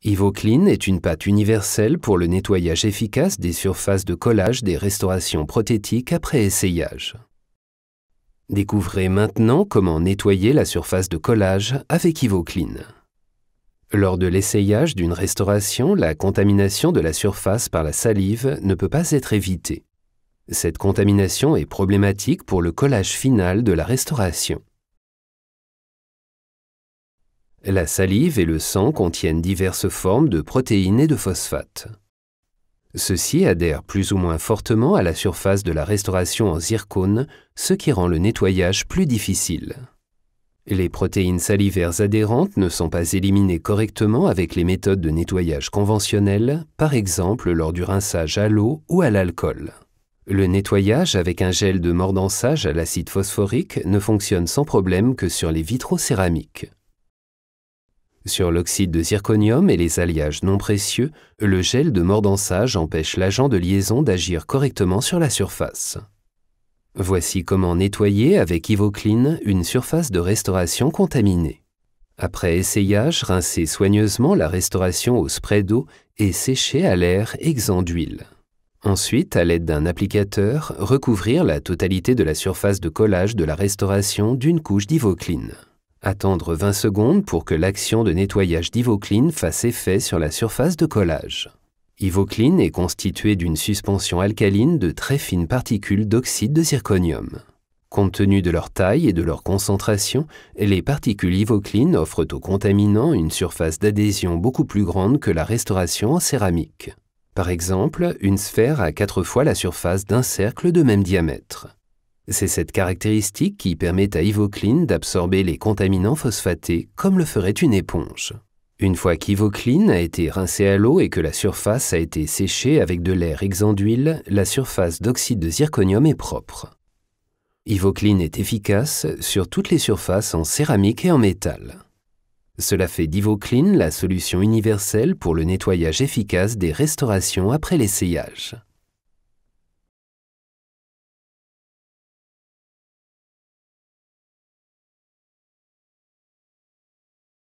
Ivoclean est une pâte universelle pour le nettoyage efficace des surfaces de collage des restaurations prothétiques après essayage. Découvrez maintenant comment nettoyer la surface de collage avec Ivoclean. Lors de l'essayage d'une restauration, la contamination de la surface par la salive ne peut pas être évitée. Cette contamination est problématique pour le collage final de la restauration. La salive et le sang contiennent diverses formes de protéines et de phosphates. Ceux-ci adhèrent plus ou moins fortement à la surface de la restauration en zircone, ce qui rend le nettoyage plus difficile. Les protéines salivaires adhérentes ne sont pas éliminées correctement avec les méthodes de nettoyage conventionnelles, par exemple lors du rinçage à l'eau ou à l'alcool. Le nettoyage avec un gel de mordançage à l'acide phosphorique ne fonctionne sans problème que sur les vitraux céramiques. Sur l'oxyde de zirconium et les alliages non précieux, le gel de mordançage empêche l'agent de liaison d'agir correctement sur la surface. Voici comment nettoyer avec Ivoclean une surface de restauration contaminée. Après essayage, rincez soigneusement la restauration au spray d'eau et séchez à l'air exempt d'huile. Ensuite, à l'aide d'un applicateur, recouvrir la totalité de la surface de collage de la restauration d'une couche d'Ivoclean. Attendre 20 secondes pour que l'action de nettoyage d'Ivoclean fasse effet sur la surface de collage. Ivoclean est constitué d'une suspension alcaline de très fines particules d'oxyde de zirconium. Compte tenu de leur taille et de leur concentration, les particules Ivoclean offrent aux contaminants une surface d'adhésion beaucoup plus grande que la restauration en céramique. Par exemple, une sphère a 4 fois la surface d'un cercle de même diamètre. C'est cette caractéristique qui permet à Ivoclean d'absorber les contaminants phosphatés comme le ferait une éponge. Une fois qu'Ivoclean a été rincé à l'eau et que la surface a été séchée avec de l'air exempt d'huile, la surface d'oxyde de zirconium est propre. Ivoclean est efficace sur toutes les surfaces en céramique et en métal. Cela fait d'Ivoclean la solution universelle pour le nettoyage efficace des restaurations après l'essayage.